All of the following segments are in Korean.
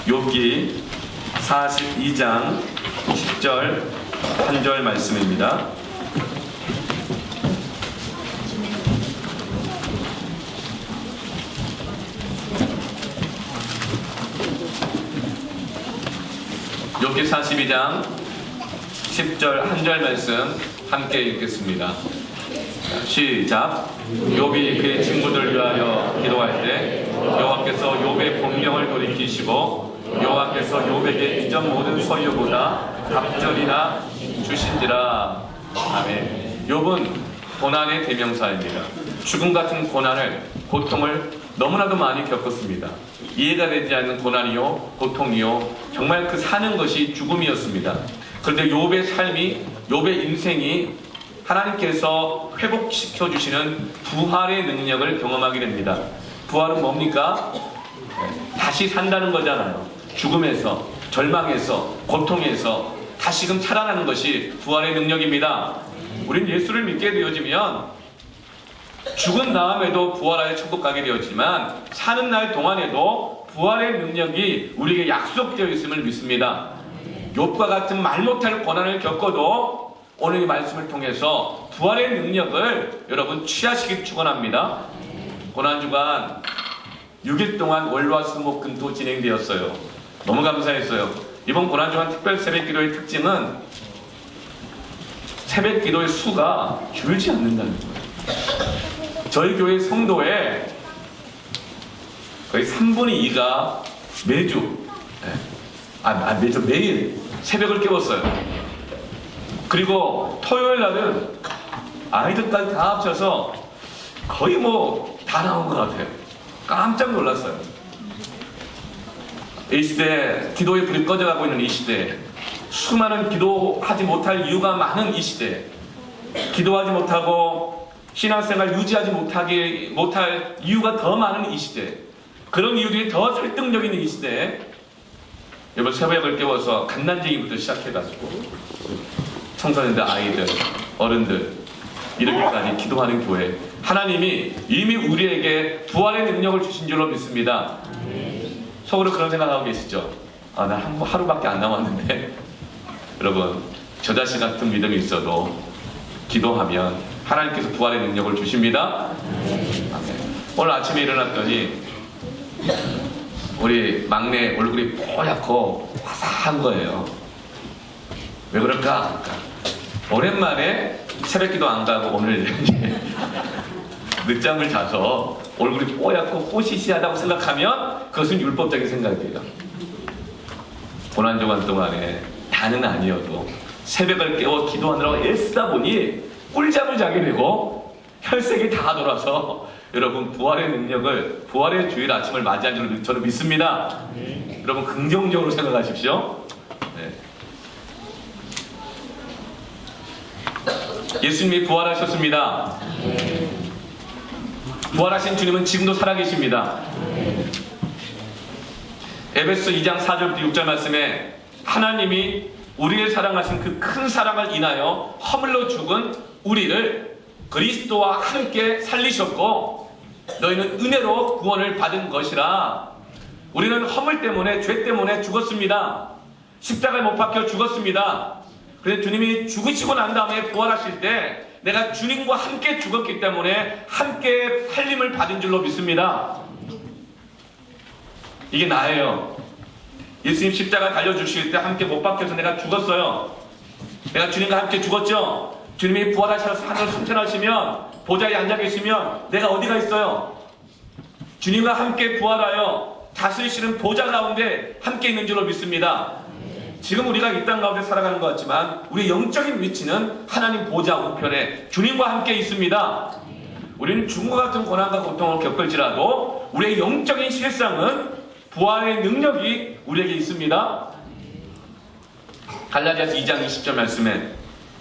욥기 42장 10절 한 절 말씀입니다. 욥기 42장 10절 한 절 말씀 함께 읽겠습니다. 시작. 욥이 그의 친구들을 위하여 기도할 때 여호와께서 욥의 본경을 돌이키시고 여호와께서 욥에게 이전 모든 소유보다 갑절이나 주신지라. 아멘. 욥은 고난의 대명사입니다. 죽음 같은 고통을 너무나도 많이 겪었습니다. 이해가 되지 않는 고난이요, 고통이요, 정말 그 사는 것이 죽음이었습니다. 그런데 욥의 삶이, 욥의 인생이 하나님께서 회복시켜 주시는 부활의 능력을 경험하게 됩니다. 부활은 뭡니까? 다시 산다는 거잖아요. 죽음에서, 절망에서, 고통에서 다시금 살아나는 것이 부활의 능력입니다. 우린 예수를 믿게 되어지면 죽은 다음에도 부활하여 천국 가게 되었지만 사는 날 동안에도 부활의 능력이 우리에게 약속되어 있음을 믿습니다. 욥과 같은 말 못할 고난을 겪어도 오늘 이 말씀을 통해서 부활의 능력을 여러분 취하시길 축원합니다. 고난주간 6일 동안 월화수목금토 진행되었어요. 너무 감사했어요. 이번 고난주간 특별 새벽기도의 특징은 새벽기도의 수가 줄지 않는다는 거예요. 저희 교회 성도에 거의 3분의 2가 매일 새벽을 깨웠어요. 그리고 토요일 날은 아이들까지 다 합쳐서 거의 다 나온 것 같아요. 깜짝 놀랐어요. 이 시대에 기도의 불이 꺼져가고 있는 이 시대에 수많은 기도하지 못할 이유가 많은 이 시대에 기도하지 못하고 신앙생활 유지하지 못할 이유가 더 많은 이 시대에 그런 이유들이 더 설득력 있는 이 시대에 여러분 새벽을 깨워서 갓난쟁이부터 시작해가지고 청소년들, 아이들, 어른들 이렇게까지 기도하는 교회 하나님이 이미 우리에게 부활의 능력을 주신 줄로 믿습니다. 속으로 그런 생각하고 계시죠? 나 하루밖에 안 남았는데 여러분 저 자식 같은 믿음이 있어도 기도하면 하나님께서 부활의 능력을 주십니다. 오늘 아침에 일어났더니 우리 막내 얼굴이 뽀얗고 화사한 거예요. 왜 그럴까? 오랜만에 새벽기도 안 가고 오늘 늦잠을 자서 얼굴이 뽀얗고 호시시하다고 생각하면 그것은 율법적인 생각이에요. 고난주간 동안에 다는 아니어도 새벽을 깨워 기도하느라고 애쓰다 보니 꿀잠을 자게 되고 혈색이 다 돌아서 여러분 부활의 능력을 부활의 주일 아침을 맞이한 줄 저는 믿습니다. 여러분 긍정적으로 생각하십시오. 네. 예수님이 부활하셨습니다. 부활하신 주님은 지금도 살아계십니다. 에베소 2장 4절부터 6절 말씀에 하나님이 우리를 사랑하신 그 큰 사랑을 인하여 허물로 죽은 우리를 그리스도와 함께 살리셨고 너희는 은혜로 구원을 받은 것이라. 우리는 허물 때문에 죄 때문에 죽었습니다. 십자가에 못 박혀 죽었습니다. 그런데 주님이 죽으시고 난 다음에 부활하실 때 내가 주님과 함께 죽었기 때문에 함께 살림을 받은 줄로 믿습니다. 이게 나예요. 예수님 십자가 달려주실 때 함께 못 박혀서 내가 죽었어요. 내가 주님과 함께 죽었죠. 주님이 부활하셔서 하늘을 승천하시면 보좌에 앉아 계시면 내가 어디가 있어요? 주님과 함께 부활하여 다스리시는 보좌 가운데 함께 있는 줄로 믿습니다. 지금 우리가 이 땅 가운데 살아가는 것 같지만 우리의 영적인 위치는 하나님 보좌 우편에 주님과 함께 있습니다. 우리는 죽음과 같은 고난과 고통을 겪을지라도 우리의 영적인 실상은 부활의 능력이 우리에게 있습니다. 갈라디아서 2장 20절 말씀에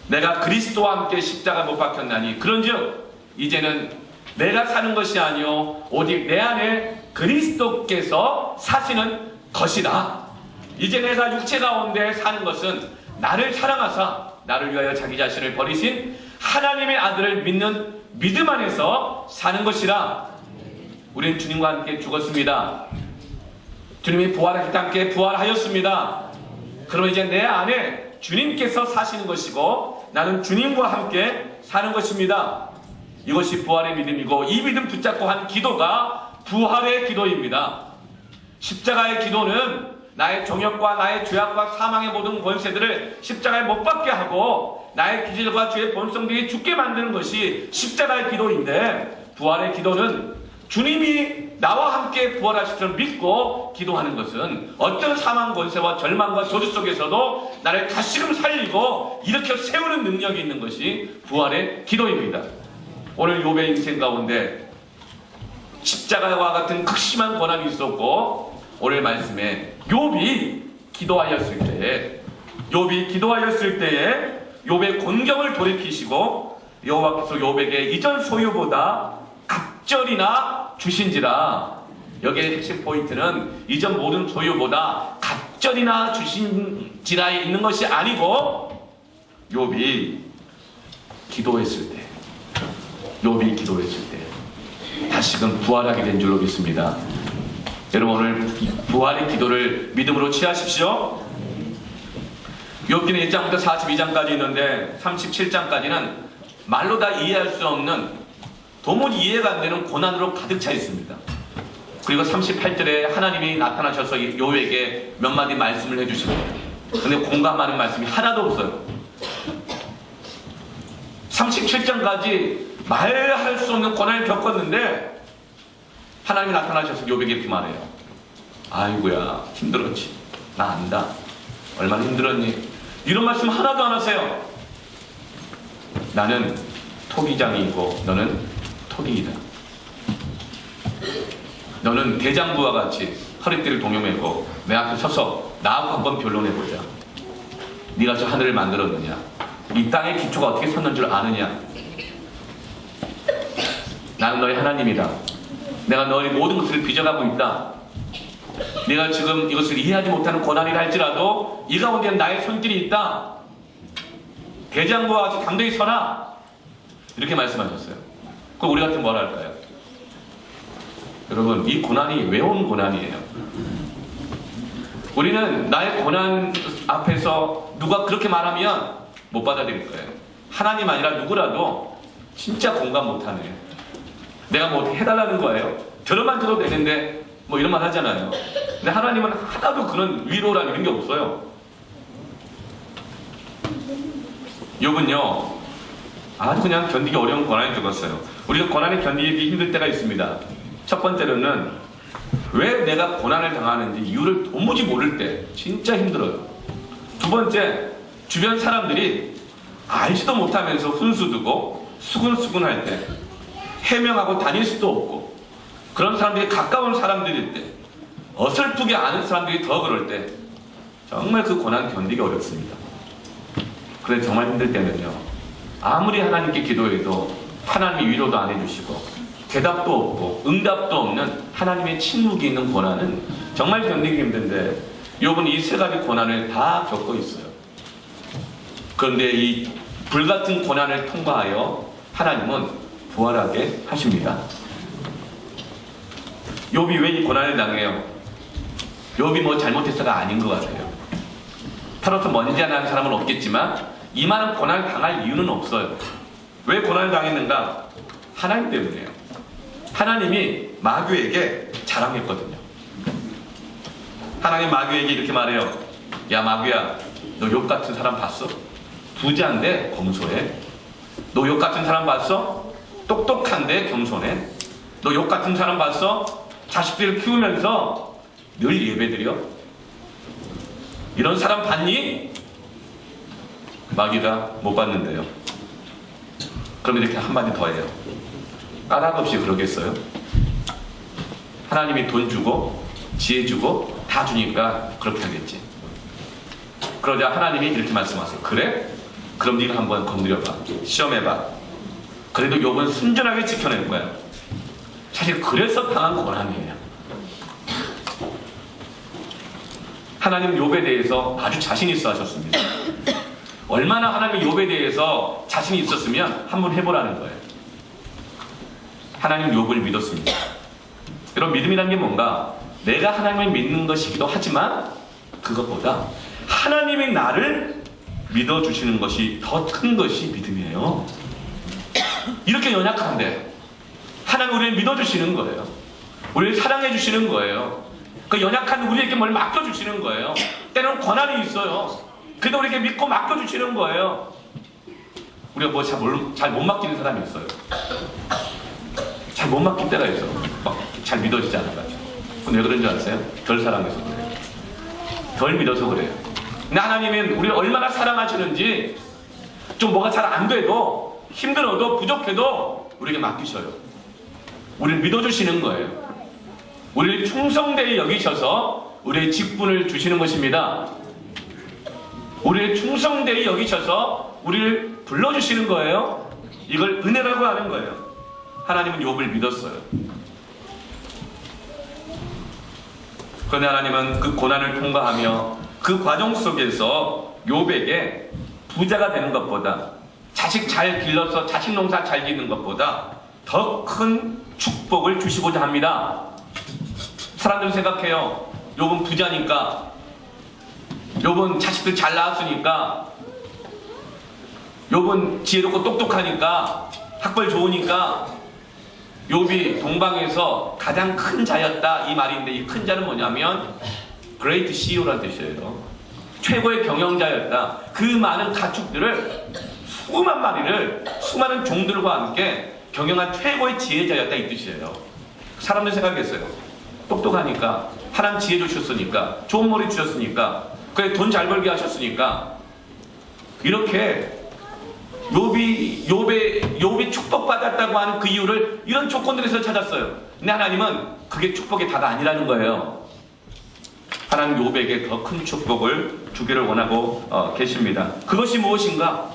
내가 그리스도와 함께 십자가 못 박혔나니 그런즉 이제는 내가 사는 것이 아니요 오직 내 안에 그리스도께서 사시는 것이다. 이제 내가 육체 가운데 사는 것은 나를 사랑하사 나를 위하여 자기 자신을 버리신 하나님의 아들을 믿는 믿음 안에서 사는 것이라. 우리는 주님과 함께 죽었습니다. 주님이 부활했기 함께 부활하였습니다. 그러면 이제 내 안에 주님께서 사시는 것이고 나는 주님과 함께 사는 것입니다. 이것이 부활의 믿음이고 이 믿음 붙잡고 한 기도가 부활의 기도입니다. 십자가의 기도는 나의 정욕과 나의 죄악과 사망의 모든 권세들을 십자가에 못 박게 하고 나의 기질과 죄의 본성들이 죽게 만드는 것이 십자가의 기도인데, 부활의 기도는 주님이 나와 함께 부활하실 줄 믿고 기도하는 것은 어떤 사망 권세와 절망과 저주 속에서도 나를 다시금 살리고 일으켜 세우는 능력이 있는 것이 부활의 기도입니다. 오늘 욥의 인생 가운데 십자가와 같은 극심한 고난이 있었고, 오늘 말씀에 욥이 기도하였을 때에 욥의 곤경을 돌이키시고 여호와께서 욥에게 이전 소유보다 갑절이나 주신지라. 여기에 핵심 포인트는 이전 모든 소유보다 갑절이나 주신지라에 있는 것이 아니고 욥이 기도했을 때 다시금 부활하게 된 줄로 믿습니다. 여러분, 오늘 부활의 기도를 믿음으로 취하십시오. 욥기는 1장부터 42장까지 있는데 37장까지는 말로 다 이해할 수 없는, 도무지 이해가 안 되는 고난으로 가득 차 있습니다. 그리고 38절에 하나님이 나타나셔서 욥에게 몇 마디 말씀을 해주십니다. 근데 공감하는 말씀이 하나도 없어요. 37장까지 말할 수 없는 고난을 겪었는데 하나님이 나타나셔서 욥에게 이렇게 말해요. 아이고야, 힘들었지. 나 안다. 얼마나 힘들었니? 이런 말씀 하나도 안 하세요. 나는 토기장이고 너는 토기이다. 너는 대장부와 같이 허리띠를 동여매고 내 앞에 서서 나하고 한번 변론해보자. 네가 저 하늘을 만들었느냐? 이 땅의 기초가 어떻게 섰는 줄 아느냐? 나는 너의 하나님이다. 내가 너의 모든 것을 빚어가고 있다. 내가 지금 이것을 이해하지 못하는 고난이라 할지라도 이 가운데는 나의 손길이 있다. 대장부와 같이 당당히 서라. 이렇게 말씀하셨어요. 그럼 우리 같으면 뭐라 할까요? 여러분, 이 고난이 왜 온 고난이에요? 우리는 나의 고난 앞에서 누가 그렇게 말하면 못 받아들일 거예요. 하나님 아니라 누구라도 진짜 공감 못하네. 내가 뭐 어떻게 해달라는 거예요. 들어만 들어도 되는데 뭐 이런 말 하잖아요. 근데 하나님은 하나도 그런 위로란 이런 게 없어요. 욥은요, 아주 그냥 견디기 어려운 고난이 죽었어요. 우리가 고난이 견디기 힘들 때가 있습니다. 첫 번째로는 왜 내가 고난을 당하는지 이유를 도무지 모를 때 진짜 힘들어요. 두 번째, 주변 사람들이 알지도 못하면서 훈수두고 수근수근할 때, 해명하고 다닐 수도 없고, 그런 사람들이 가까운 사람들일 때, 어설프게 아는 사람들이 더 그럴 때 정말 그 고난 견디기 어렵습니다. 그런데 정말 힘들 때는요, 아무리 하나님께 기도해도 하나님이 위로도 안 해주시고 대답도 없고 응답도 없는 하나님의 침묵이 있는 고난은 정말 견디기 힘든데, 욥은 이 세 가지 고난을 다 겪고 있어요. 그런데 이 불같은 고난을 통과하여 하나님은 부활하게 하십니다. 욥이 왜 이 고난을 당해요? 욥이 뭐 잘못해서가 아닌 것 같아요. 털어서 먼지 하나 하는 사람은 없겠지만 이 많은 고난을 당할 이유는 없어요. 왜 고난을 당했는가? 하나님 때문이에요. 하나님이 마귀에게 자랑했거든요. 하나님 마귀에게 이렇게 말해요. 야 마귀야, 너 욥 같은 사람 봤어? 부자인데 검소해. 너 욥 같은 사람 봤어? 똑똑한데 겸손해. 너 욥 같은 사람 봤어? 자식들을 키우면서 늘 예배드려. 이런 사람 봤니? 마귀가 못 봤는데요. 그럼 이렇게 한마디 더 해요. 까닭없이 그러겠어요? 하나님이 돈 주고 지혜 주고 다 주니까 그렇게 하겠지. 그러자 하나님이 이렇게 말씀하세요. 그래? 그럼 네가 한번 건드려봐. 시험해봐. 그래도 욥은 순전하게 지켜낼 거야. 사실 그래서 당한 고난이에요. 하나님 욥에 대해서 아주 자신 있어 하셨습니다. 얼마나 하나님이 욥에 대해서 자신이 있었으면 한번 해보라는 거예요. 하나님 욥을 믿었습니다. 여러분, 믿음이란 게 뭔가? 내가 하나님을 믿는 것이기도 하지만 그것보다 하나님이 나를 믿어주시는 것이 더 큰 것이 믿음이에요. 이렇게 연약한데 하나님 우리를 믿어주시는 거예요. 우리를 사랑해주시는 거예요. 그 연약한 우리에게 뭘 맡겨주시는 거예요. 때로는 권한이 있어요. 그래도 우리에게 믿고 맡겨주시는 거예요. 우리가 뭐 잘 못 맡기는 사람이 있어요. 잘 못 맡길 때가 있어. 막 잘 믿어지지 않아가지고. 왜 그런 줄 아세요? 덜 사랑해서 그래요. 덜 믿어서 그래요. 근데 하나님은 우리를 얼마나 사랑하시는지 좀 뭐가 잘 안 돼도 힘들어도 부족해도 우리에게 맡기셔요. 우리를 믿어주시는 거예요. 우리를 충성되게 여기셔서 우리의 직분을 주시는 것입니다. 우리를 충성되게 여기셔서 우리를 불러주시는 거예요. 이걸 은혜라고 하는 거예요. 하나님은 욥을 믿었어요. 그런데 하나님은 그 고난을 통과하며 그 과정 속에서 욥에게 부자가 되는 것보다 자식 잘 길러서 자식 농사 잘 짓는 것보다 더 큰 축복을 주시고자 합니다. 사람들은 생각해요. 욥은 부자니까, 욥은 자식들 잘 낳았으니까, 욥은 지혜롭고 똑똑하니까, 학벌 좋으니까 욥이 동방에서 가장 큰 자였다 이 말인데, 이 큰 자는 뭐냐면 Great CEO라는 뜻이에요. 최고의 경영자였다. 그 많은 가축들을, 수만 마리를 수많은 종들과 함께 경영한 최고의 지혜자였다 이 뜻이에요. 사람들 생각했어요. 똑똑하니까, 하나님 지혜 주셨으니까, 좋은 머리 주셨으니까, 그래 돈 잘 벌게 하셨으니까, 이렇게 욥이 축복받았다고 하는 그 이유를 이런 조건들에서 찾았어요. 근데 하나님은 그게 축복의 다가 아니라는 거예요. 하나님 욥에게 더 큰 축복을 주기를 원하고 계십니다. 그것이 무엇인가?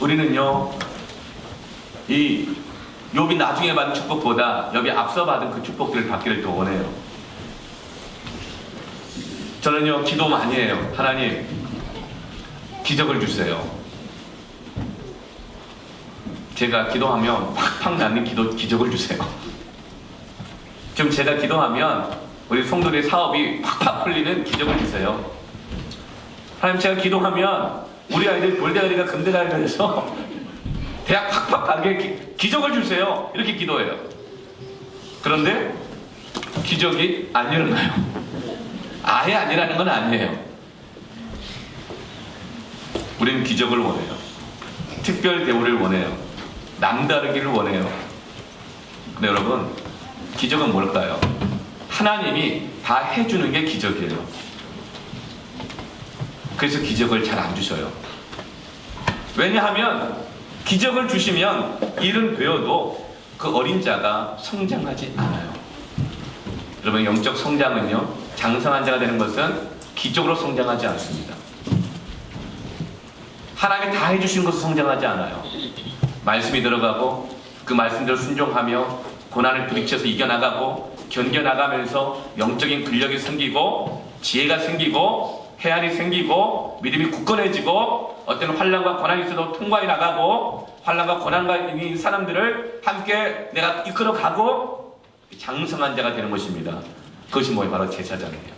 우리는요, 이 욥이 나중에 받은 축복보다 욥이 앞서 받은 그 축복들을 받기를 더 원해요. 저는요, 기도 많이 해요. 하나님, 기적을 주세요. 제가 기도하면 팍팍 나는 기적을 주세요. 지금 제가 기도하면 우리 성도들의 사업이 팍팍 풀리는 기적을 주세요. 하나님, 제가 기도하면 우리 아이들 돌대가리가 금대가리가 돼서 대학 팍팍 가게 기적을 주세요. 이렇게 기도해요. 그런데 기적이 안 일어나요. 아예 아니라는 건 아니에요. 우리는 기적을 원해요. 특별 대우를 원해요. 남다르기를 원해요. 근데 여러분, 기적은 뭘까요? 하나님이 다 해주는 게 기적이에요. 그래서 기적을 잘 안 주셔요. 왜냐하면 기적을 주시면 일은 되어도 그 어린 자가 성장하지 않아요. 여러분, 영적 성장은요, 장성한 자가 되는 것은 기적으로 성장하지 않습니다. 하나님이 다 해주신 것으로 성장하지 않아요. 말씀이 들어가고 그 말씀대로 순종하며 고난을 부딪혀서 이겨나가고 견뎌나가면서 영적인 근력이 생기고 지혜가 생기고 해안이 생기고 믿음이 굳건해지고 어떤 환난과 고난이 있어도 통과해 나가고 환난과 고난과 있는 사람들을 함께 내가 이끌어가고 장성한 자가 되는 것입니다. 그것이 뭐예요? 바로 제사장이에요.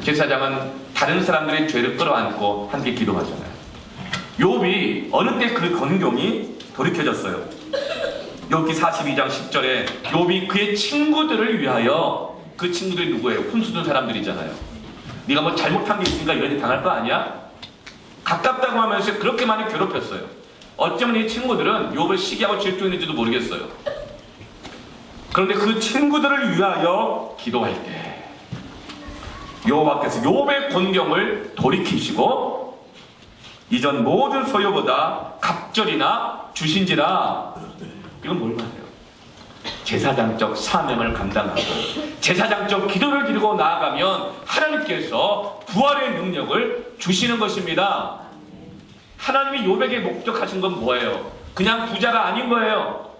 제사장은 다른 사람들의 죄를 끌어안고 함께 기도하잖아요. 욥이 어느 때 그 건경이 돌이켜졌어요. 욥기 42장 10절에 욥이 그의 친구들을 위하여, 그 친구들이 누구예요? 훈수둔 사람들이잖아요. 네가 뭐 잘못한 게 있으니까 이런 일 당할 거 아니야? 가깝다고 하면서 그렇게 많이 괴롭혔어요. 어쩌면 이 친구들은 욥을 시기하고 질투했는지도 모르겠어요. 그런데 그 친구들을 위하여 기도할 때 여호와께서 욥의 곤경을 돌이키시고 이전 모든 소요보다 갑절이나 주신지라. 이건 뭘 말해요? 제사장적 사명을 감당하고 제사장적 기도를 드리고 나아가면 하나님께서 부활의 능력을 주시는 것입니다. 하나님이 욥에게 목적하신 건 뭐예요? 그냥 부자가 아닌 거예요.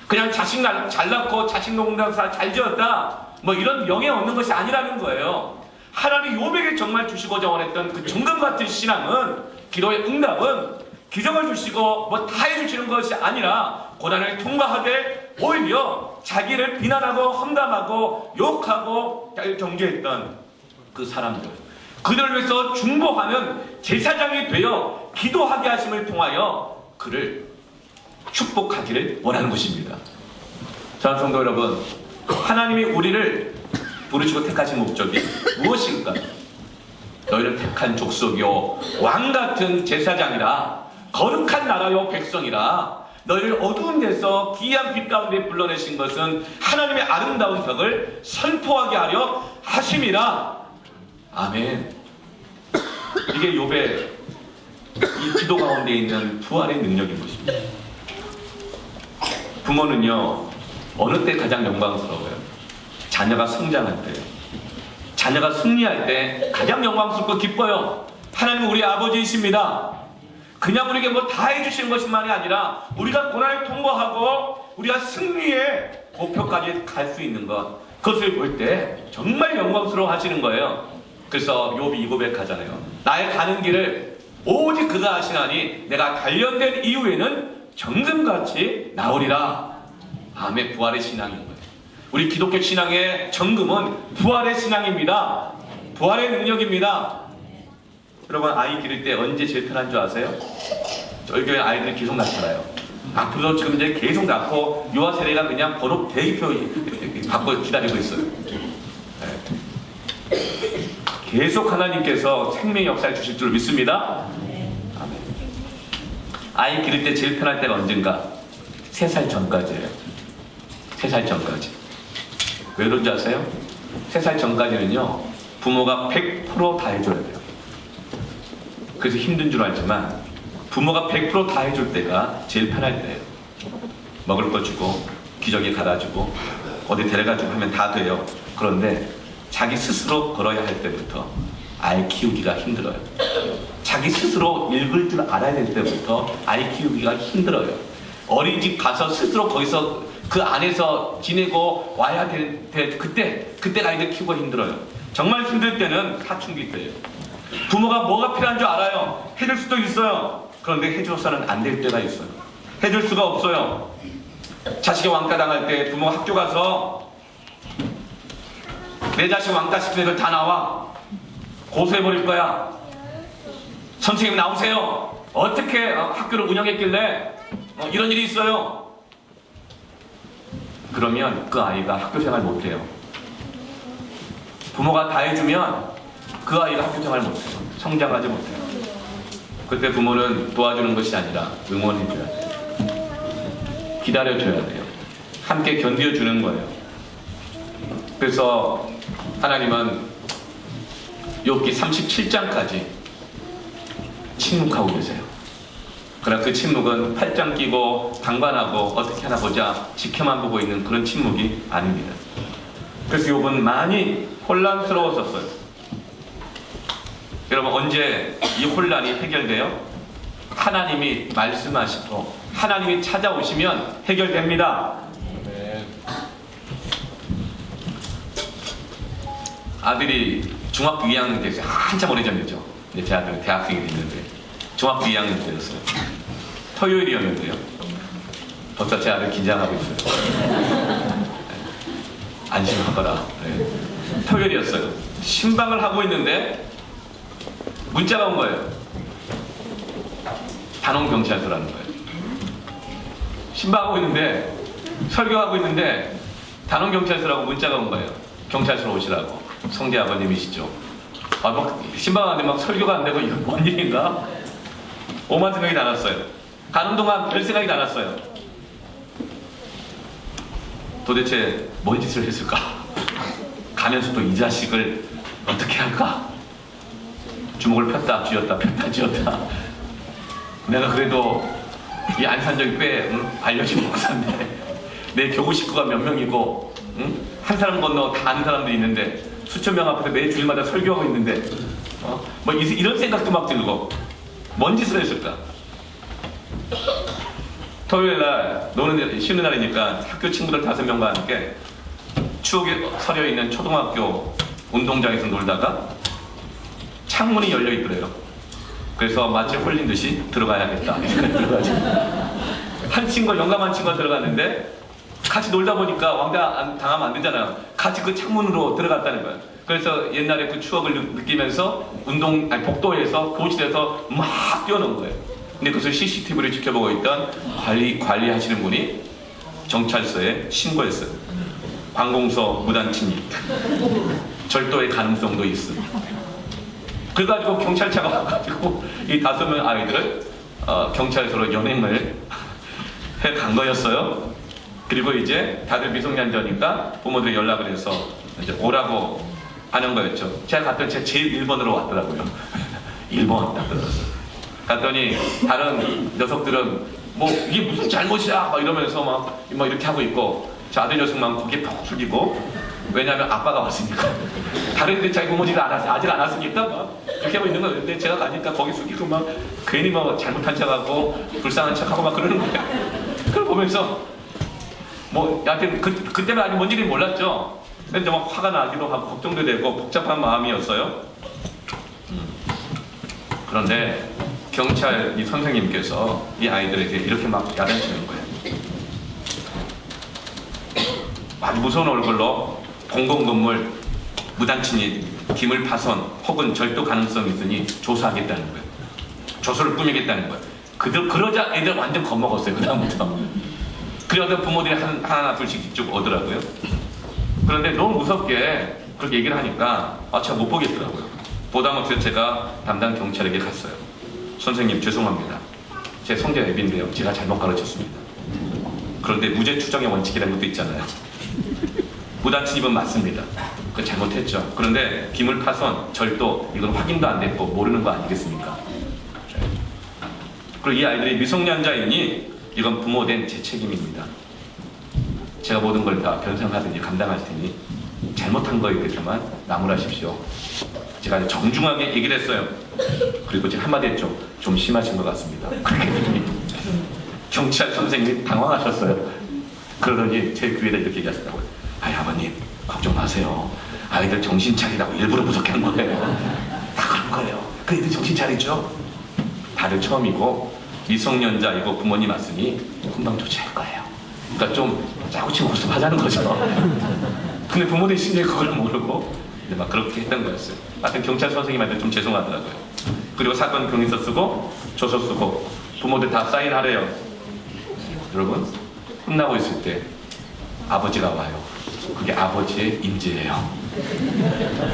그냥 자식 잘 낳고 자식 농사 잘 지었다, 뭐 이런 명예 얻는 것이 아니라는 거예요. 하나님이 욥에게 정말 주시고자 원했던 그 정금 같은 신앙은, 기도의 응답은 기적을 주시고 뭐 다 해주시는 것이 아니라 고난을 통과하되 오히려 자기를 비난하고 험담하고 욕하고 정죄했던 그 사람들, 그들을 위해서 중보하는 제사장이 되어 기도하게 하심을 통하여 그를 축복하기를 원하는 것입니다. 자, 성도 여러분, 하나님이 우리를 부르시고 택하신 목적이 무엇인가? 너희를 택한 족속이요 왕같은 제사장이라 거룩한 나라요 백성이라 너희를 어두운 데서 귀한 빛 가운데 불러내신 것은 하나님의 아름다운 덕을 선포하게 하려 하심이라. 아멘. 이게 욥의 이 기도 가운데 있는 부활의 능력인 것입니다. 부모는요, 어느 때 가장 영광스러워요? 자녀가 성장할 때요. 자녀가 승리할 때 가장 영광스럽고 기뻐요. 하나님은 우리 아버지이십니다. 그냥 우리에게 뭐 다 해주시는 것만이 아니라 우리가 고난을 통과하고 우리가 승리의 목표까지 갈 수 있는 것, 그것을 볼 때 정말 영광스러워 하시는 거예요. 그래서 욥이 이 고백하잖아요. 나의 가는 길을 오직 그가 하시나니 내가 단련된 이후에는 정금같이 나오리라. 아멘. 부활의 신앙인 거예요. 우리 기독교 신앙의 정금은 부활의 신앙입니다. 부활의 능력입니다. 여러분, 아이 기를 때 언제 제일 편한 줄 아세요? 저희 교회 아이들이 계속 낳잖아요. 앞으로 지금 이제 계속 낳고 유아 세례가 그냥 번호 대기표 받고 기다리고 있어요. 네. 계속 하나님께서 생명의 역사를 주실 줄 믿습니다. 아멘. 아이 기를 때 제일 편할 때가 언젠가? 3살 전까지예요. 3살 전까지. 왜 그런지 아세요? 3살 전까지는요, 부모가 100% 다 해줘야 돼요. 그래서 힘든 줄 알지만 부모가 100% 다 해줄 때가 제일 편할 때예요. 먹을 거 주고 기저귀 갈아주고 어디 데려가주고 하면 다 돼요. 그런데 자기 스스로 걸어야 할 때부터 아이 키우기가 힘들어요. 자기 스스로 읽을 줄 알아야 될 때부터 아이 키우기가 힘들어요. 어린이집 가서 스스로 거기서 그 안에서 지내고 와야 될 때 그때 아이들 키우고 힘들어요. 정말 힘들 때는 사춘기 때예요. 부모가 뭐가 필요한 줄 알아요. 해줄 수도 있어요. 그런데 해줘서는 안 될 때가 있어요. 해줄 수가 없어요. 자식이 왕따 당할 때 부모가 학교 가서 내 자식 왕따 시킨 애들 다 나와. 고소해버릴 거야. 선생님 나오세요. 어떻게 학교를 운영했길래 이런 일이 있어요. 그러면 그 아이가 학교 생활 못해요. 부모가 다 해주면 그 아이가 학교 생활 못해요. 성장하지 못해요. 그때 부모는 도와주는 것이 아니라 응원해줘야 돼요. 기다려줘야 돼요. 함께 견뎌주는 거예요. 그래서 하나님은 욥기 37장까지 침묵하고 계세요. 그러나 그 침묵은 팔짱 끼고 방관하고 어떻게 하나 보자 지켜만 보고 있는 그런 침묵이 아닙니다. 그래서 욥은 많이 혼란스러웠었어요. 여러분, 언제 이 혼란이 해결돼요? 하나님이 말씀하시고 하나님이 찾아오시면 해결됩니다. 아들이 중학교 2학년 때였어요. 한참 오래전이죠. 이제 제 아들은 대학생이 됐는데 중학교 2학년 때였어요. 토요일이었는데요. 벌써 제 아들 긴장하고 있어요. 안심하거라. 네. 토요일이었어요. 신방을 하고 있는데 문자가 온 거예요. 단원경찰서라는 거예요. 신방하고 있는데, 설교하고 있는데 단원경찰서라고 문자가 온 거예요. 경찰서로 오시라고. 성대 아버님이시죠. 막 신방하는데 막 설교가 안 되고 이건 뭔 일인가? 오만 생각이 다 났어요. 가는 동안 별 생각이 다 났어요. 도대체 뭔 짓을 했을까? 가면서도 이 자식을 어떻게 할까? 주먹을 폈다 쥐었다 폈다 쥐었다. 내가 그래도 이 안산적인 꽤 알려진 목사인데 내 교구 식구가 몇 명이고 한 사람 건너 다 아는 사람들이 있는데 수천 명 앞에서 매 주일마다 설교하고 있는데 뭐 이런 생각도 막 들고 뭔 짓을 했을까? 토요일날 쉬는 날이니까 학교 친구들 5명과 함께 추억에 서려 있는 초등학교 운동장에서 놀다가 창문이 열려 있더래요. 그래서 마치 홀린 듯이 들어가야겠다. 한 친구, 영감한 친구가 들어갔는데 같이 놀다 보니까 왕따 당하면 안 되잖아요. 같이 그 창문으로 들어갔다는 거예요. 그래서 옛날에 그 추억을 느끼면서 복도에서 교실에서 막 뛰어놓은 거예요. 근데 그것을 CCTV를 지켜보고 있던 관리하시는 분이 경찰서에 신고했어요. 관공서 무단 침입, 절도의 가능성도 있습니다. 그래가지고 경찰차가 와가지고 이 5명 아이들을 경찰서로 연행을 해간 거였어요. 그리고 이제 다들 미성년자니까 부모들이 연락을 해서 이제 오라고 하는 거였죠. 제가 갔더니 제일 1번으로 왔더라고요. 1번 딱 들었어요. 갔더니 다른 녀석들은 뭐 이게 무슨 잘못이야 막 이러면서 막 이렇게 하고 있고, 저 아들 녀석만 고개 푹 숙이고, 왜냐하면 아빠가 왔으니까. 다른 데 자기 부모님이 아직 안 왔으니까 막 이렇게 하고 있는 거예요. 근데 제가 가니까 거기 숙이고 막 괜히 막 잘못한 척하고 불쌍한 척하고 막 그러는 거예요. 그걸 보면서 뭐 하여튼 그때는 아직 뭔 일인지 몰랐죠. 근데 막 화가 나기도 하고 걱정도 되고 복잡한 마음이었어요. 그런데 경찰 이 선생님께서 이 아이들에게 이렇게 막 야단치는 거예요. 아주 무서운 얼굴로 공공건물 무단침입, 기물 파손 혹은 절도 가능성이 있으니 조사하겠다는 거예요. 조서를 꾸미겠다는 거예요. 그러자 애들 완전 겁먹었어요. 그 다음부터. 그래서 부모들이 하나 둘씩 직접 오더라고요. 그런데 너무 무섭게 그렇게 얘기를 하니까 제가 못 보겠더라고요. 보다 못해서 제가 담당 경찰에게 갔어요. 선생님 죄송합니다. 제 성대 앱인데요. 제가 잘못 가르쳤습니다. 그런데 무죄 추정의 원칙이라는 것도 있잖아요. 무단 침입은 맞습니다. 그 잘못했죠. 그런데 기물 파손, 절도 이건 확인도 안 됐고 모르는 거 아니겠습니까? 그리고 이 아이들이 미성년자이니 이건 부모된 제 책임입니다. 제가 모든 걸 다 변상하든지 감당할 테니 잘못한 거였겠지만 나무라십시오. 제가 정중하게 얘기를 했어요. 그리고 제가 한마디 했죠. 좀 심하신 것 같습니다. 그렇게 경찰 선생님이 당황하셨어요. 그러더니 제 귀에다 이렇게 얘기하시더라고요. 아버님 걱정 마세요. 아이들 정신 차리라고 일부러 무섭게 한 거예요. 다 그런 거예요. 그 애들 정신 차리죠? 다들 처음이고 미성년자이고 부모님 왔으니 금방 조치할 거예요. 그러니까 좀 짜고치고 고습하자는 거죠. 근데 부모들이 심지어 그걸 모르고 이제 막 그렇게 했던 거였어요. 하여튼 경찰 선생님한테 좀 죄송하더라고요. 그리고 사건 경위서 쓰고 조서 쓰고 부모들 다 사인하래요. 여러분 혼나고 있을 때 아버지가 와요. 그게 아버지의 임재예요.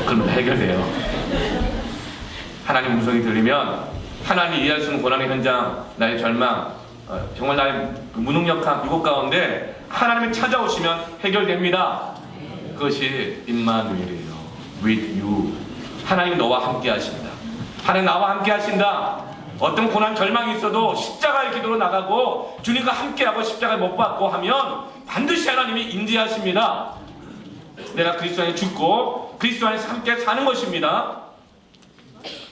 그러면 해결돼요. 하나님 음성이 들리면 하나님이 이해할 수 없는 고난의 현장, 나의 절망, 정말 나의 무능력함 이곳 가운데 하나님이 찾아오시면 해결됩니다. 그것이 임마누엘이에요. With you. 하나님 너와 함께 하신다. 하나님 나와 함께 하신다. 어떤 고난 절망이 있어도 십자가의 기도로 나가고 주님과 함께하고 십자가를 못 받고 하면 반드시 하나님이 임재하십니다. 내가 그리스도 안에 죽고 그리스도 안에서 함께 사는 것입니다.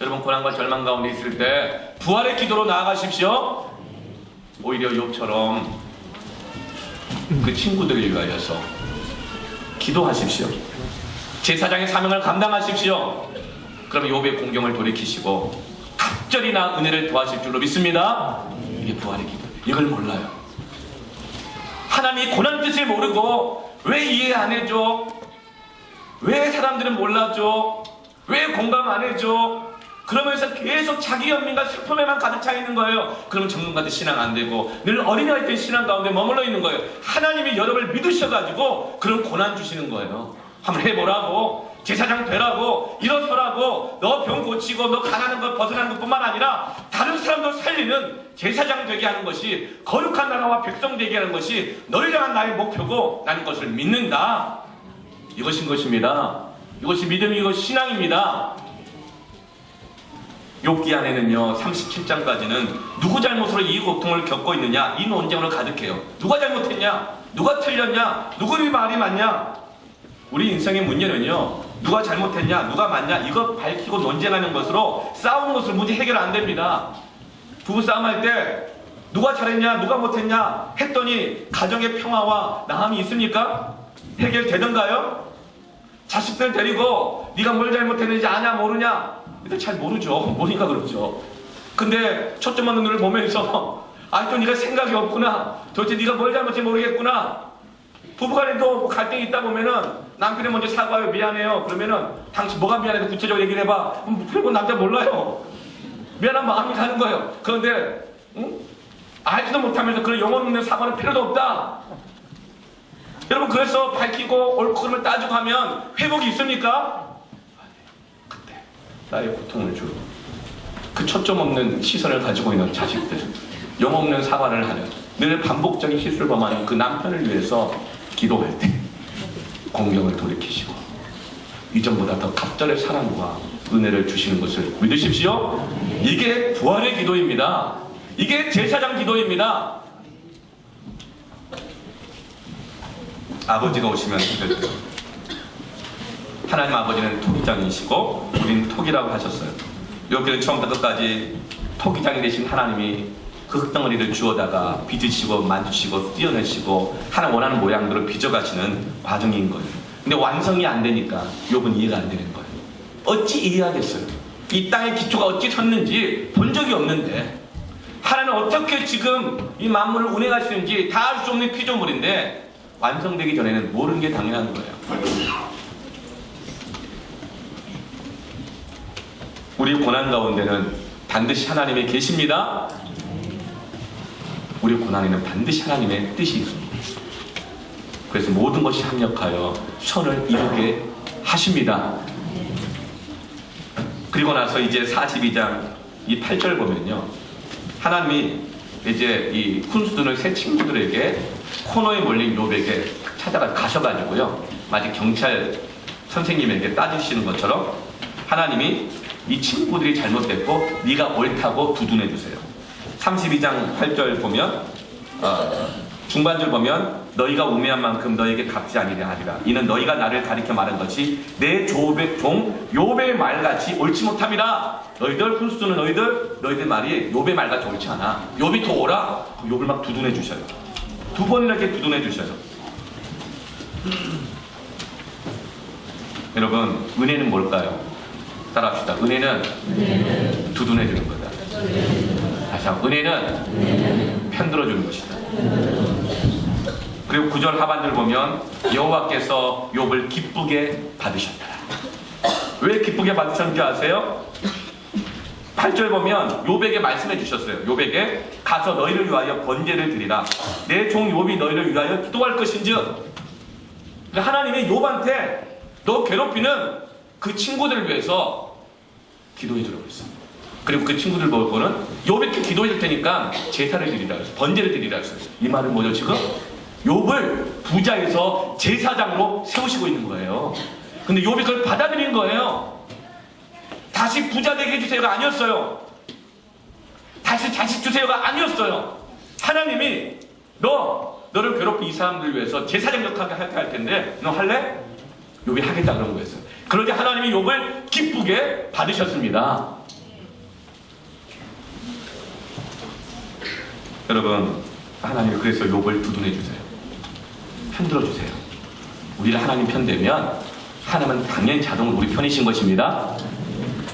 여러분 고난과 절망 가운데 있을 때 부활의 기도로 나아가십시오. 오히려 욥처럼 그 친구들을 위하여서 기도하십시오. 제사장의 사명을 감당하십시오. 그럼 욥의 공경을 돌이키시고 갑절이 나 은혜를 더하실 줄로 믿습니다. 이게 부활의 기도. 이걸 몰라요. 하나님이 고난 뜻을 모르고 왜 이해 안 해줘? 왜 사람들은 몰라줘? 왜 공감 안 해줘? 그러면서 계속 자기 연민과 슬픔에만 가득 차 있는 거예요. 그러면 전문가들 신앙 안 되고 늘 어린아이 때 신앙 가운데 머물러 있는 거예요. 하나님이 여러분을 믿으셔가지고 그런 고난 주시는 거예요. 한번 해보라고, 제사장 되라고, 일어서라고, 너 병 고치고 너 가난한 것 벗어나는 것뿐만 아니라 다른 사람도 살리는 제사장 되게 하는 것이, 거룩한 나라와 백성 되게 하는 것이 너를 향한 나의 목표고 나는 것을 믿는다. 이것인 것입니다. 이것이 믿음이고 신앙입니다. 욥기 안에는요 37장까지는 누구 잘못으로 이 고통을 겪고 있느냐 이 논쟁으로 가득해요. 누가 잘못했냐, 누가 틀렸냐, 누구의 말이 맞냐. 우리 인생의 문제는요 누가 잘못했냐, 누가 맞냐 이거 밝히고 논쟁하는 것으로 싸우는 것으로 문제 해결 안 됩니다. 부부 싸움할 때 누가 잘했냐 누가 못했냐 했더니 가정의 평화와 나음이 있습니까? 해결되던가요? 자식들 데리고 네가 뭘 잘못했는지 아냐 모르냐? 근데 잘 모르죠. 모르니까 그렇죠. 근데 초점 없는 눈을 보면서 또 네가 생각이 없구나. 도대체 네가 뭘 잘못했는지 모르겠구나. 부부간에도 뭐 갈등이 있다 보면은 남편이 먼저 사과해요. 미안해요. 그러면은 당신 뭐가 미안해도 구체적으로 얘기를 해봐. 그리고 남자 몰라요. 미안한 마음이 가는 거예요. 그런데 알지도 못하면서 그런 영혼 없는 사과는 필요도 없다. 여러분, 그래서 밝히고 옳고 그름을 따지고 하면 회복이 있습니까? 그때 나의 고통을 주고 그 초점 없는 시선을 가지고 있는 자식들, 영혼 없는 사과를 하는, 늘 반복적인 실수를 범하는 그 남편을 위해서 기도할 때 공경을 돌이키시고 이전보다 더 갑절의 사랑과 은혜를 주시는 것을 믿으십시오. 이게 부활의 기도입니다. 이게 제사장 기도입니다. 아버지가 오시면 하나님 아버지는 토기장이시고 우리는 토기라고 하셨어요. 여기는 처음부터 끝까지 토기장이 되신 하나님이 그 흙덩어리를 주워다가 빚으시고 만지시고 띄어내시고 하나 원하는 모양대로 빚어가시는 과정인 거예요. 근데 완성이 안 되니까 욥은 이해가 안 되는 거예요. 어찌 이해하겠어요? 이 땅의 기초가 어찌 섰는지 본 적이 없는데 하나는 어떻게 지금 이 만물을 운행하시는지 다 알 수 없는 피조물인데 완성되기 전에는 모르는 게 당연한 거예요. 우리 고난 가운데는 반드시 하나님이 계십니다. 우리 고난에는 반드시 하나님의 뜻이 있습니다. 그래서 모든 것이 합력하여 선을 이루게 하십니다. 그리고 나서 이제 42장 이 8절 보면요, 하나님이 이제 이 훈수들의 새 친구들에게 코너에 몰린 욥에게 가셔가지고요, 마치 경찰 선생님에게 따지시는 것처럼 하나님이 이 친구들이 잘못됐고 네가 옳다고 두둔해 주세요. 32장 8절 보면 중반절 보면 너희가 우매한 만큼 너에게 갚지 아니하리라. 이는 너희가 나를 가리켜 말한 것이 내 종 욥의 말같이 옳지 못함이라. 너희들 훈수는 너희들 말이 욥의 말같이 옳지 않아. 욥이 더 옳아. 욥을 막 두둔해 주셔요. 두 번이나 이렇게 두둔해 주셔요. 여러분, 은혜는 뭘까요? 따라합시다. 은혜는 두둔해 주는 거다. 다시 한번, 은혜는 편들어 주는 것이다. 그리고 9절 하반절 보면 여호와께서 욥을 기쁘게 받으셨다. 왜 기쁘게 받으셨는지 아세요? 8절 보면 욥에게 말씀해 주셨어요. 욥에게 가서 너희를 위하여 번제를 드리라. 내 종 욥이 너희를 위하여 기도할 것인즉. 하나님이 욥한테 너 괴롭히는 그 친구들을 위해서 기도해 주라고 했어요. 그리고 그 친구들 보고는 욥에게 기도해 줄 테니까 제사를 드리라 했어요. 번제를 드리라 했어요. 이 말은 뭐죠 지금? 욥을 부자에서 제사장으로 세우시고 있는 거예요. 근데 욥이 그걸 받아들인 거예요. 다시 부자 되게 해주세요가 아니었어요. 다시 자식 주세요가 아니었어요. 하나님이 너를 괴롭힌 이 사람들 위해서 제사장 역할을 할 텐데 너 할래? 욥이 하겠다 그런 거였어요. 그러자 하나님이 욥을 기쁘게 받으셨습니다. 여러분, 하나님이 그래서 욥을 두둔해 주세요. 편들어 주세요. 우리가 하나님 편되면 하나님은 당연히 자동으로 우리 편이신 것입니다.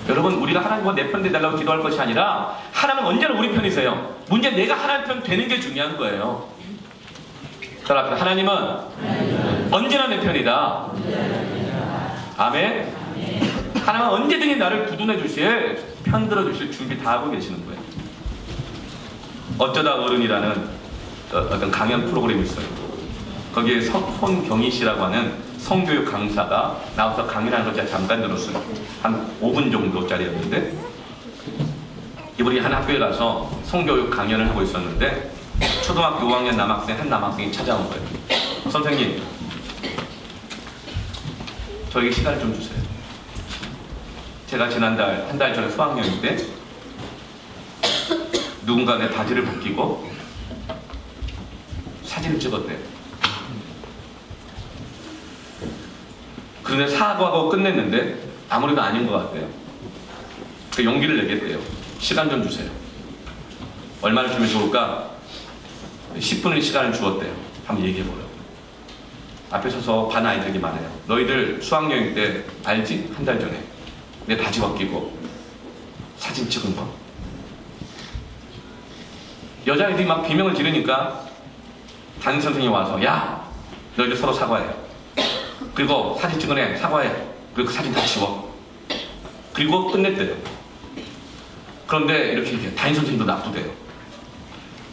여러분, 우리가 하나님과 내 편 되달라고 기도할 것이 아니라 하나님은 언제나 우리 편이세요. 문제 내가 하나님 편 되는 게 중요한 거예요. 따라서 하나님은 언제나 내 편이다. 아멘. 하나님은 언제든지 나를 두둔해 주실, 편들어 주실 준비 다 하고 계시는 거예요. 어쩌다 어른이라는 어떤 강연 프로그램이 있어요. 거기에 손경희 씨라고 하는 성교육 강사가 나와서 강의를 하는 걸 제가 잠깐 들었어요. 한 5분 정도짜리였는데 이분이 한 학교에 가서 성교육 강연을 하고 있었는데 초등학교 5학년 한 남학생이 찾아온 거예요. 선생님, 저에게 시간을 좀 주세요. 제가 지난달 한 달 전에 수학여행인데 누군가 내 바지를 벗기고 사진을 찍었대요. 그런데 사과하고 끝냈는데 아무래도 아닌 것 같아요. 그 용기를 내겠대요. 시간 좀 주세요. 얼마를 주면 좋을까? 10분의 시간을 주었대요. 한번 얘기해보려고. 앞에 서서 반 아이들이 많아요. 너희들 수학여행 때 알지? 한 달 전에 내 바지 벗기고 사진 찍은 거. 여자애들이 막 비명을 지르니까 담임 선생님이 와서 야, 너희들 서로 사과해. 그리고 사진 찍은 애 사과해. 그리고 그 사진 다 지워. 그리고 끝냈대요. 그런데 이렇게 얘기해요. 담임 선생님도 나쁘대요.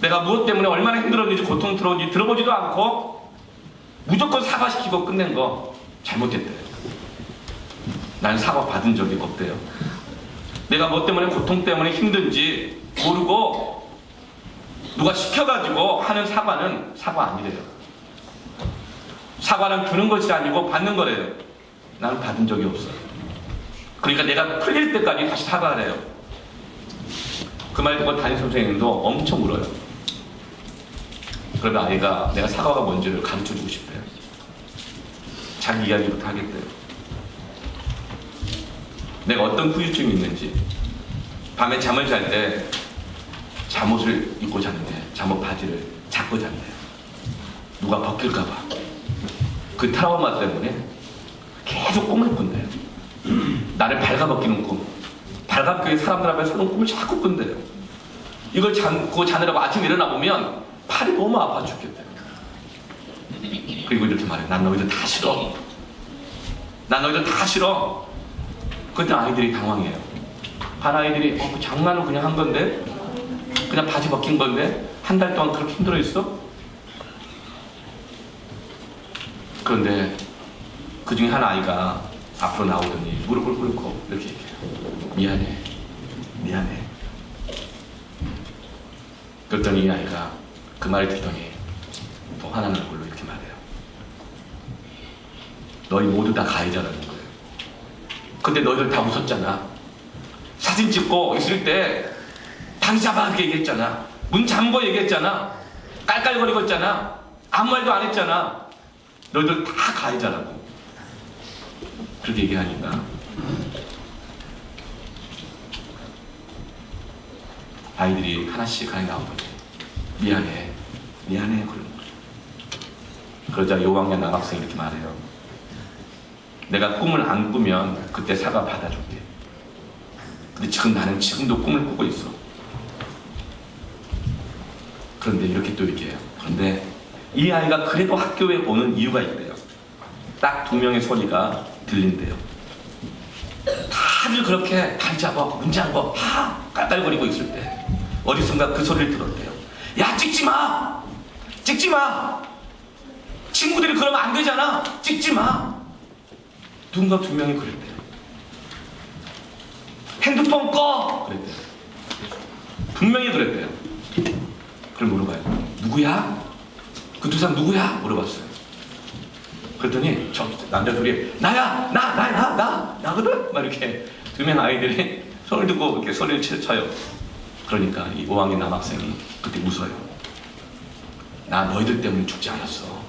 내가 무엇 때문에 얼마나 힘들었는지 고통스러운지 들어보지도 않고 무조건 사과시키고 끝낸 거 잘못했대요. 난 사과 받은 적이 없대요. 내가 뭐 때문에 고통 때문에 힘든지 모르고 누가 시켜가지고 하는 사과는 사과 아니래요. 사과는 주는 것이 아니고 받는 거래요. 나는 받은 적이 없어요. 그러니까 내가 풀릴 때까지 다시 사과하래요. 그 말 듣고 담임 선생님도 엄청 울어요. 그러면 아이가 내가 사과가 뭔지를 가르쳐주고 싶대요. 자기 이야기부터 하겠대요. 내가 어떤 후유증이 있는지, 밤에 잠을 잘 때 잠옷을 입고 자는데 잠옷 바지를 잡고 잔대요. 누가 벗길까봐. 그 트라우마 때문에 계속 꿈을 꾼대요. 나를 발가벗기는 꿈, 발가벗기는 사람들 앞에서 그런 꿈을 자꾸 꾼대요. 이걸 잠고 자느라고 아침에 일어나 보면 팔이 너무 아파 죽겠대요. 그리고 이렇게 말해요. 난 너희들 다 싫어. 난 너희들 다 싫어. 그때 아이들이 당황해요. 반 아이들이 그 장난을 그냥 한 건데, 그냥 바지 벗긴 건데 한 달 동안 그렇게 힘들어 있어? 그런데 그 중에 한 아이가 앞으로 나오더니 무릎을 꿇고 이렇게 얘기해요. 미안해. 미안해. 그랬더니 이 아이가 그 말을 듣더니 더 화난 얼굴로 이렇게 말해요. 너희 모두 다 가해자라는 거예요. 근데 너희들 다 웃었잖아. 사진 찍고 있을 때 다리 잡아 그렇게 얘기했잖아. 문 잠궈 얘기했잖아. 깔깔거리고 있잖아. 아무 말도 안 했잖아. 너희들 다 가해자라고. 그렇게 얘기하니까 아이들이 하나씩 하나 나오더니 미안해. 미안해. 그러는 거예요. 그러자 5학년 남학생이 이렇게 말해요. 내가 꿈을 안 꾸면 그때 사과 받아줄게. 근데 지금 나는 지금도 꿈을 꾸고 있어. 그런데 이렇게 또 얘기해요. 그런데 이 아이가 그래도 학교에 오는 이유가 있대요. 딱 2명의 소리가 들린대요. 다들 그렇게 다리 잡아 문 잠궈 깔깔거리고 있을 때 어디선가 그 소리를 들었대요. 야, 찍지 마! 찍지 마! 친구들이 그러면 안 되잖아! 찍지 마! 누군가 2명이 그랬대요. 핸드폰 꺼! 그랬대요. 분명히 그랬대요. 그럼 물어봐요. 누구야? 그 2 사람 누구야? 물어봤어요. 그랬더니 저 남자 둘이 나야! 나거든? 막 이렇게 2명 아이들이 손을 들고 이렇게 소리를 쳐요. 그러니까 이 5학년 남학생이 그때 웃어요. 나 너희들 때문에 죽지 않았어.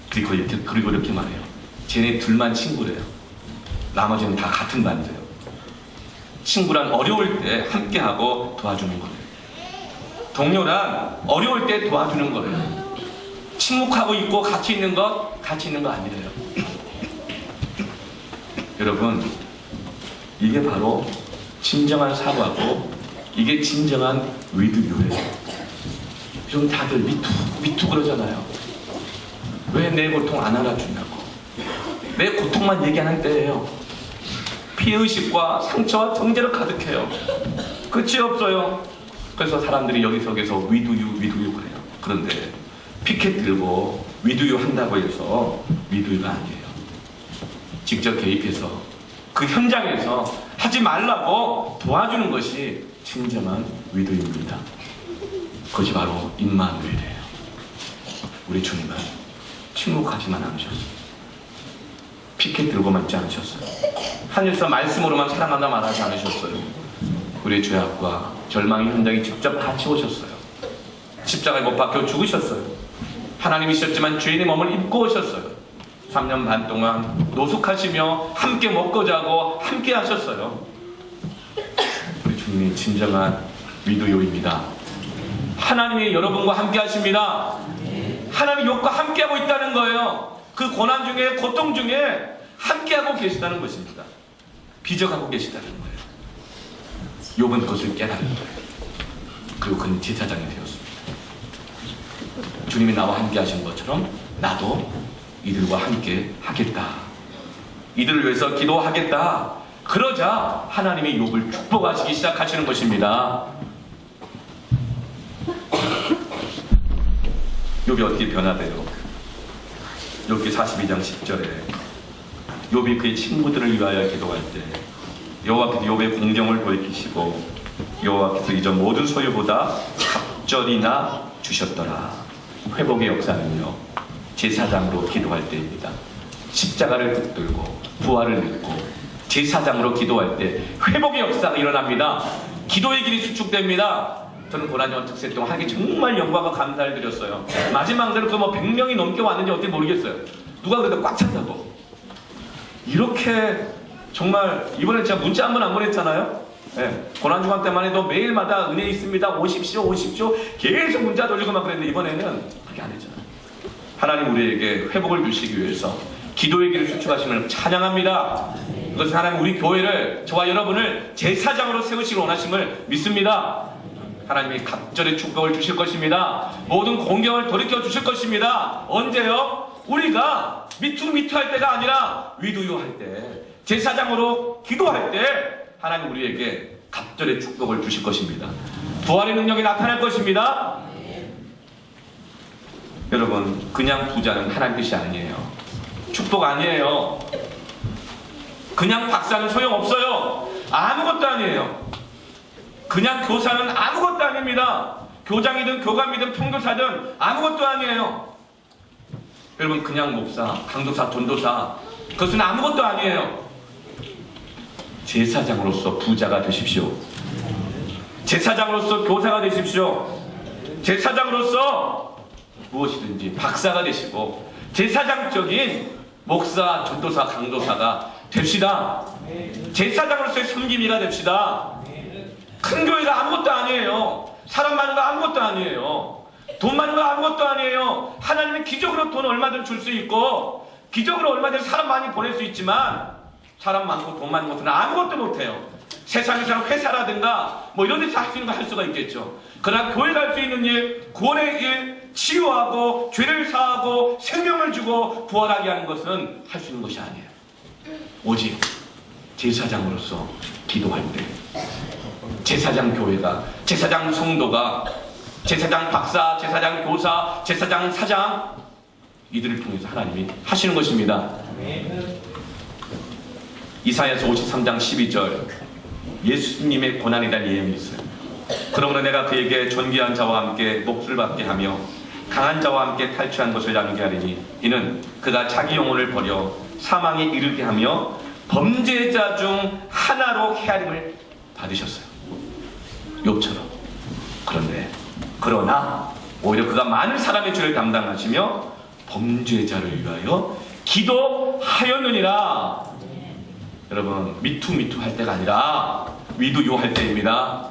그리고 이렇게 말해요. 쟤네 둘만 친구래요. 나머지는 다 같은 반이래요. 친구란 어려울 때 함께하고 도와주는 거래요. 동료란 어려울 때 도와주는 거래요. 침묵하고 있고 같이 있는 거 아니래요. 여러분, 이게 바로 진정한 사과고 이게 진정한 위드유예요. 요즘 다들 미투 그러잖아요. 왜 내 고통 안 알아주냐고. 내 고통만 얘기하는 때예요. 피해의식과 상처와 정죄로 가득해요. 끝이 없어요. 그래서 사람들이 여기저기서 위두유 그래요. 그런데 피켓 들고 위두유 한다고 해서 위두유가 아니에요. 직접 개입해서 그 현장에서 하지 말라고 도와주는 것이 진정한 위두유입니다. 그것이 바로 임마누엘이에요. 우리 주님은 침묵하지만 않으셨어요. 피켓 들고만 있지 않으셨어요. 하늘에서 말씀으로만 사랑한다 말하지 않으셨어요. 우리의 죄악과 절망의 현장에 직접 같이 오셨어요. 십자가에 못 박혀 죽으셨어요. 하나님이셨지만 죄인의 몸을 입고 오셨어요. 3년 반 동안 노숙하시며 함께 먹고 자고 함께 하셨어요. 우리 주님이 진정한 위도요입니다. 하나님이 여러분과 함께 하십니다. 하나님이 욥과 함께하고 있다는 거예요. 그 고난 중에 고통 중에 함께하고 계시다는 것입니다. 비적하고 계시다는 거예요. 욥은 그것을 깨달은 거예요. 그리고 그는 제사장이 되었습니다. 주님이 나와 함께 하신 것처럼 나도 이들과 함께 하겠다. 이들을 위해서 기도하겠다. 그러자 하나님이 욥을 축복하시기 시작하시는 것입니다. 욥이 어떻게 변화돼요? 욥기 42장 10절에 욥이 그의 친구들을 위하여 기도할 때 여호와께서 욥의 공경을 돌이키시고 여호와께서 이전 모든 소유보다 갑절이나 주셨더라. 회복의 역사는요, 제사장으로 기도할 때입니다. 십자가를 붙들고 부활을 믿고 제사장으로 기도할 때 회복의 역사가 일어납니다. 기도의 길이 수축됩니다. 저는 고난연 특세 동안 하나님께 정말 영광과 감사를 드렸어요. 마지막으로 그 100명이 넘게 왔는지 어떻게 모르겠어요. 누가 그래도 꽉 찼다고. 이렇게 정말 이번에 제가 문자 한 번 안 보냈잖아요. 네. 고난주간 때만 해도 매일마다 은혜 있습니다. 오십시오 오십시오 계속 문자 돌리고 막 그랬는데 이번에는 그렇게 안 했잖아요. 하나님 우리에게 회복을 주시기 위해서 기도의 길을 수축하심을 찬양합니다. 그것은 하나님 우리 교회를, 저와 여러분을 제사장으로 세우시기 원하심을 믿습니다. 하나님이 갑절의 축복을 주실 것입니다. 모든 공경을 돌이켜 주실 것입니다. 언제요? 우리가 미투미투 할 때가 아니라 위두유 할 때, 제사장으로 기도할 때 하나님 우리에게 갑절의 축복을 주실 것입니다. 부활의 능력이 나타날 것입니다. 여러분, 그냥 부자는 하나님 뜻이 아니에요. 축복 아니에요. 그냥 박사는 소용없어요. 아무것도 아니에요. 그냥 교사는 아무것도 아닙니다. 교장이든 교감이든 평교사든 아무것도 아니에요. 여러분, 그냥 목사, 강도사, 전도사, 그것은 아무것도 아니에요. 제사장으로서 부자가 되십시오. 제사장으로서 교사가 되십시오. 제사장으로서 무엇이든지 박사가 되시고 제사장적인 목사, 전도사, 강도사가 됩시다. 제사장으로서의 섬김이가 됩시다. 큰 교회가 아무것도 아니에요. 사람 많은 거 아무것도 아니에요. 돈 많은 거 아무것도 아니에요. 하나님은 기적으로 돈 얼마든 줄 수 있고 기적으로 얼마든 사람 많이 보낼 수 있지만 사람 많고 돈 많은 것은 아무것도 못해요. 세상에서는 회사라든가 이런 데서 할 수 있는 거 할 수가 있겠죠. 그러나 교회가 할 수 있는 일, 구원의 일, 치유하고 죄를 사하고 생명을 주고 부활하게 하는 것은 할 수 있는 것이 아니에요. 오직 제사장으로서 기도할 때, 제사장 교회가, 제사장 성도가, 제사장 박사, 제사장 교사, 제사장 사장, 이들을 통해서 하나님이 하시는 것입니다. 이사야서 53장 12절, 예수님의 고난에 대한 예언이 있어요. 그러므로 내가 그에게 존귀한 자와 함께 몫을 받게 하며 강한 자와 함께 탈취한 것을 나누게 하리니 이는 그가 자기 영혼을 버려 사망에 이르게 하며 범죄자 중 하나로 헤아림을 받으셨어요. 욥처럼. 그러나 오히려 그가 많은 사람의 죄를 담당하시며 범죄자를 위하여 기도하였느니라. 여러분, 미투미투 할 때가 아니라 위두요 할 때입니다.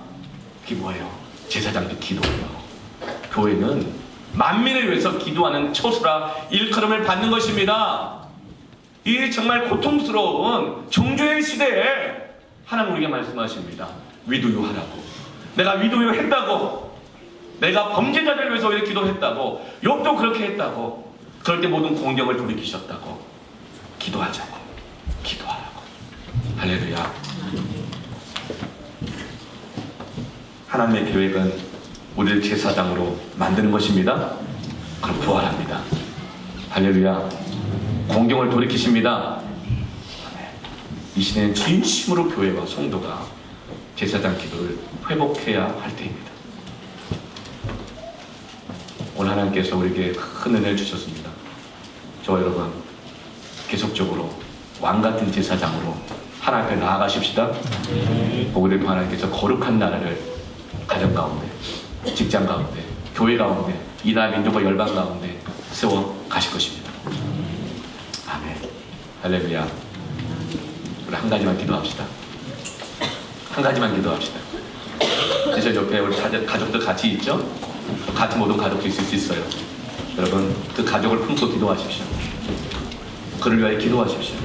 그게 뭐예요? 제사장도 기도해요. 교회는 만민을 위해서 기도하는 처소라 일컬음을 받는 것입니다. 이 정말 고통스러운 정죄의 시대에 하나님 우리에게 말씀하십니다. 위두요 하라고. 내가 위두요 했다고. 내가 범죄자를 위해서 오히려 기도했다고. 욥도 그렇게 했다고. 그럴 때 모든 공경을 돌이키셨다고. 기도하자고. 기도하라고. 할렐루야. 하나님의 계획은 우리를 제사장으로 만드는 것입니다. 그럼 부활합니다. 할렐루야. 공경을 돌이키십니다. 이 시대는 진심으로 교회와 성도가 제사장 기도를 회복해야 할 때입니다. 오늘 하나님께서 우리에게 큰 은혜를 주셨습니다. 저와 여러분 계속적으로 왕같은 제사장으로 하나님 앞에 나아가십시다. 보고될 하나님께서 거룩한 나라를 가정 가운데, 직장 가운데, 교회 가운데, 이 나라 민족과 열방 가운데 세워 가실 것입니다. 아멘. 할렐루야. 우리 한 가지만 기도합시다. 한 가지만 기도합시다. 이제 옆에 우리 가족들 같이 있죠? 같이 모든 가족도 있을 수 있어요. 여러분 그 가족을 품고 기도하십시오. 그를 위하여 기도하십시오.